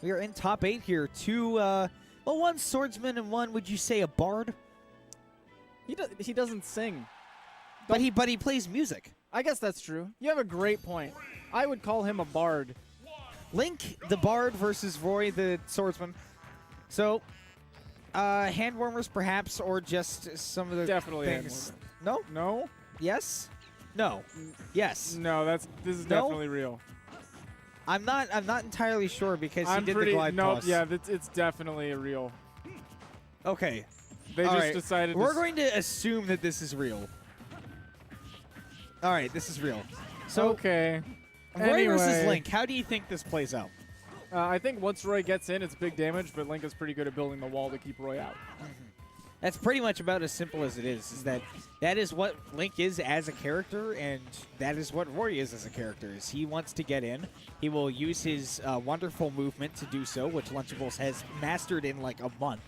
We are in top 8 here. Two, well, one swordsman and one, would you say, a bard? He doesn't sing. But he plays music. I guess that's true. You have a great point. I would call him a bard. Link, the bard, versus Roy, the swordsman. So, hand warmers, perhaps, or just some of the Definitely things. No? No? Yes? No. Yes. No, this is definitely real. I'm not entirely sure because he did pretty, the glide nope, toss. yeah, it's definitely real. Okay. They All just right. decided We're going to assume that this is real. All right, this is real. So, okay. Roy versus Anyway. Link, how do you think this plays out? I think once Roy gets in, it's big damage, but Link is pretty good at building the wall to keep Roy out. That's pretty much about as simple as it is that is what Link is as a character, and that is what Roy is as a character. Is he wants to get in. He will use his wonderful movement to do so, which Lunchables has mastered in like a month.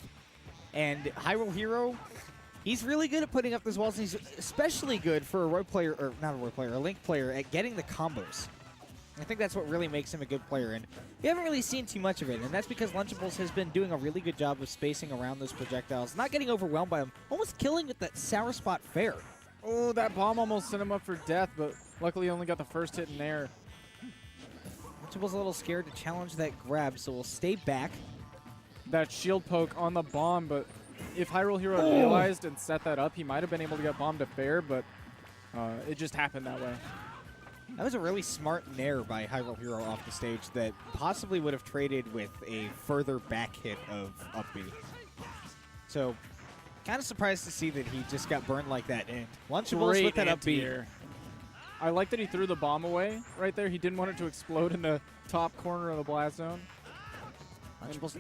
And Hyrule Hero, he's really good at putting up those walls, and he's especially good for a Roy player, or not a Roy player, a Link player, at getting the combos. I think that's what really makes him a good player, and we haven't really seen too much of it, and that's because Lunchables has been doing a really good job of spacing around those projectiles, not getting overwhelmed by them, almost killing with that sour spot fair. Oh, that bomb almost sent him up for death, but luckily he only got the first hit in there. Lunchables a little scared to challenge that grab, so we'll stay back. That shield poke on the bomb, but if Hyrule Hero realized and set that up, he might have been able to get bomb to fair, but it just happened that way. That was a really smart nair by Hyrule Hero off the stage that possibly would have traded with a further back hit of up B. So, kind of surprised to see that he just got burned like that. And Lunchables with that up B. I like that he threw the bomb away right there. He didn't want it to explode in the top corner of the blast zone. Lunchables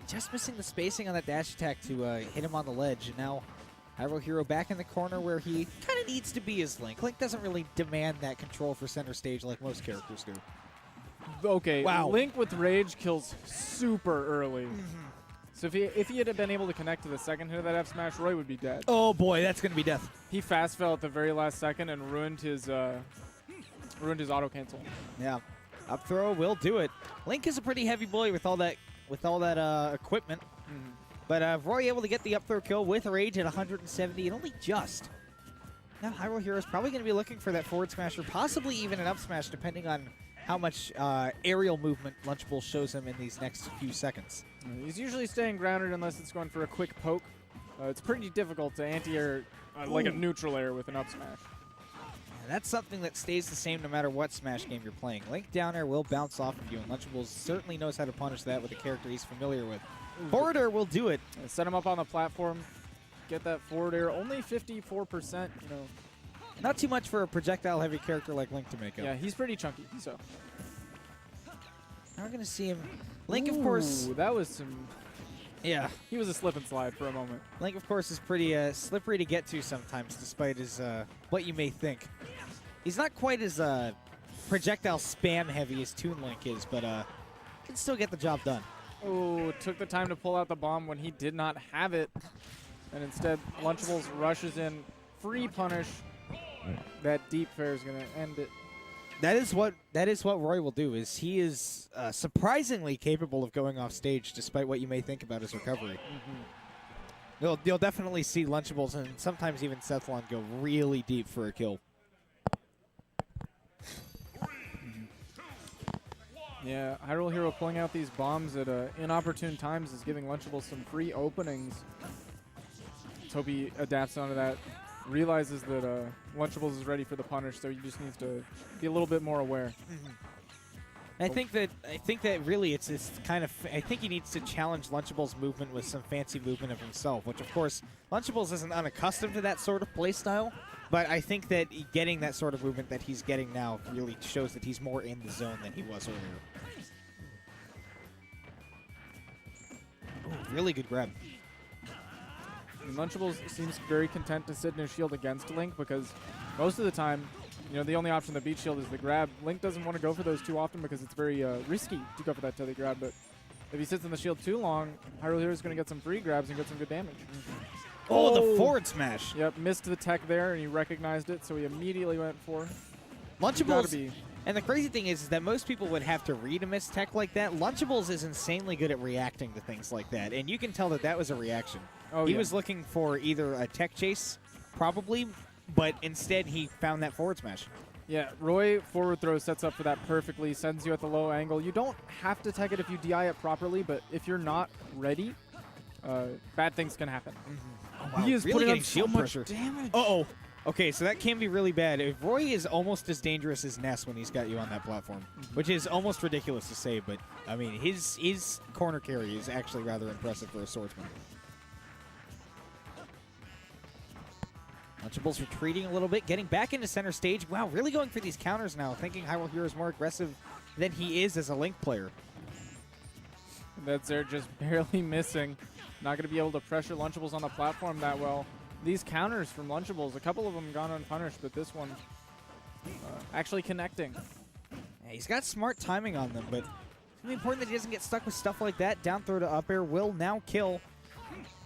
just missing the spacing on that dash attack to hit him on the ledge. And now Hyrule Hero back in the corner where he kind of needs to be as Link. Link doesn't really demand that control for center stage like most characters do. Okay, wow. Link with Rage kills super early. So if he had been able to connect to the second hit of that F smash, Roy would be dead. Oh boy, that's going to be death. He fast fell at the very last second and ruined his auto cancel. Yeah, up throw will do it. Link is a pretty heavy boy with all that equipment. But Roy able to get the up throw kill with Rage at 170 and only just. Now Hyrule Hero is probably going to be looking for that forward smash or possibly even an up smash depending on how much aerial movement Lunchables shows him in these next few seconds. He's usually staying grounded unless it's going for a quick poke. It's pretty difficult to anti-air like a neutral air with an up smash. And that's something that stays the same no matter what Smash game you're playing. Link down air will bounce off of you, and Lunchables certainly knows how to punish that with a character he's familiar with. Forward air will do it. Set him up on the platform, get that forward air. Only 54%, you know. Not too much for a projectile-heavy character like Link to make up. Yeah, he's pretty chunky, so. Now we're going to see him. Link, of course. That was some. Yeah. He was a slip and slide for a moment. Link, of course, is pretty slippery to get to sometimes, despite his what you may think. He's not quite as projectile spam-heavy as Toon Link is, but can still get the job done. Oh, took the time to pull out the bomb when he did not have it. And instead, Lunchables rushes in. Free punish. That deep fair is going to end it. That is what Roy will do. Is he is surprisingly capable of going off stage, despite what you may think about his recovery. You'll definitely see Lunchables and sometimes even Sethlon go really deep for a kill. Yeah, Hyrule Hero pulling out these bombs at inopportune times is giving Lunchables some free openings. Let's hope he adapts onto that. Realizes that Lunchables is ready for the punish, so he just needs to be a little bit more aware. I think that really it's kind of. I think he needs to challenge Lunchables' movement with some fancy movement of himself, which of course Lunchables isn't unaccustomed to that sort of play style. But I think that getting that sort of movement that he's getting now really shows that he's more in the zone than he was earlier. Ooh, really good grab. And Lunchables seems very content to sit in his shield against Link because most of the time, you know, the only option that beats shield is the grab. Link doesn't want to go for those too often because it's very risky to go for that telly grab. But if he sits in the shield too long, Hyrule Hero is going to get some free grabs and get some good damage. Oh, the forward smash. Yep, missed the tech there, and he recognized it, so he immediately went for. And the crazy thing is that most people would have to read a missed tech like that. Lunchables is insanely good at reacting to things like that, and you can tell that that was a reaction. Oh, He yeah. was looking for either a tech chase, probably, but instead he found that forward smash. Yeah, Roy forward throw sets up for that perfectly, sends you at the low angle. You don't have to tech it if you DI it properly, but if you're not ready, bad things can happen. Oh, wow. He is really putting getting up so shield much pressure. damage. Uh-oh. Okay, so that can be really bad. If Roy is almost as dangerous as Ness when he's got you on that platform, which is almost ridiculous to say, but, I mean, his corner carry is actually rather impressive for a swordsman. Lunchables retreating a little bit, getting back into center stage. Wow, really going for these counters now, thinking Hyrule Hero is more aggressive than he is as a Link player. That's there just barely missing. Not going to be able to pressure Lunchables on the platform that well. These counters from Lunchables, a couple of them gone unpunished, but this one actually connecting. Yeah, he's got smart timing on them, but it's going to be important that he doesn't get stuck with stuff like that. Down throw to up air will now kill.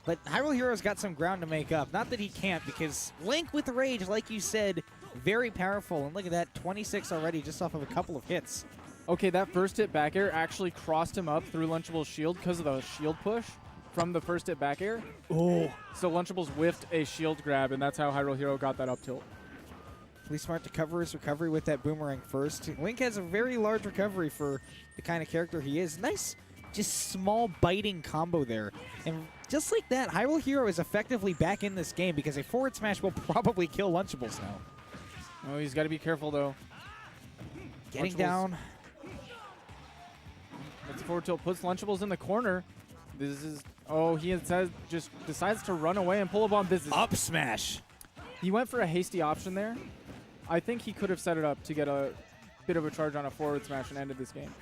But Hyrule Hero's got some ground to make up. Not that he can't, because Link with Rage, like you said, very powerful. And look at that, 26 already just off of a couple of hits. Okay, that first hit back air actually crossed him up through Lunchable's shield because of the shield push from the first hit back air. Oh. So Lunchables whiffed a shield grab, and that's how Hyrule Hero got that up tilt. Really smart to cover his recovery with that boomerang first. Link has a very large recovery for the kind of character he is. Nice, just small biting combo there. And just like that, Hyrule Hero is effectively back in this game because a forward smash will probably kill Lunchables now. Oh, he's got to be careful, though. Getting Lunchables down. That's a forward tilt, puts Lunchables in the corner. This is, oh, he says just decides to run away and pull a bomb. This is Up smash. He went for a hasty option there. I think he could have set it up to get a bit of a charge on a forward smash and ended this game.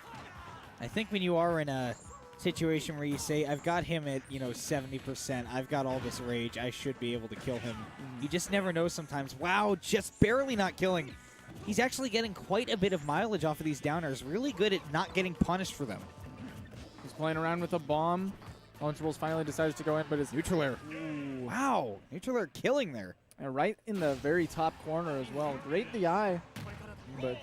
I think when you are in a situation where you say, I've got him at, 70%, I've got all this rage, I should be able to kill him. You just never know sometimes. Wow, just barely not killing. He's actually getting quite a bit of mileage off of these downers. Really good at not getting punished for them. He's playing around with a bomb. Lunchables finally decides to go in, but it's Neutral air. Ooh. Wow, neutral air killing there. and right in the very top corner as well. Great DI, but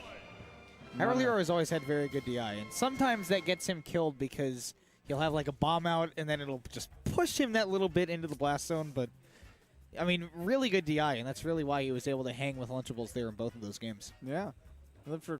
Hyrule Hero has always had very good DI, and sometimes that gets him killed because he'll have like a bomb out, and then it'll just push him that little bit into the blast zone. But I mean, really good DI, and that's really why he was able to hang with Lunchables there in both of those games. yeah, I lived for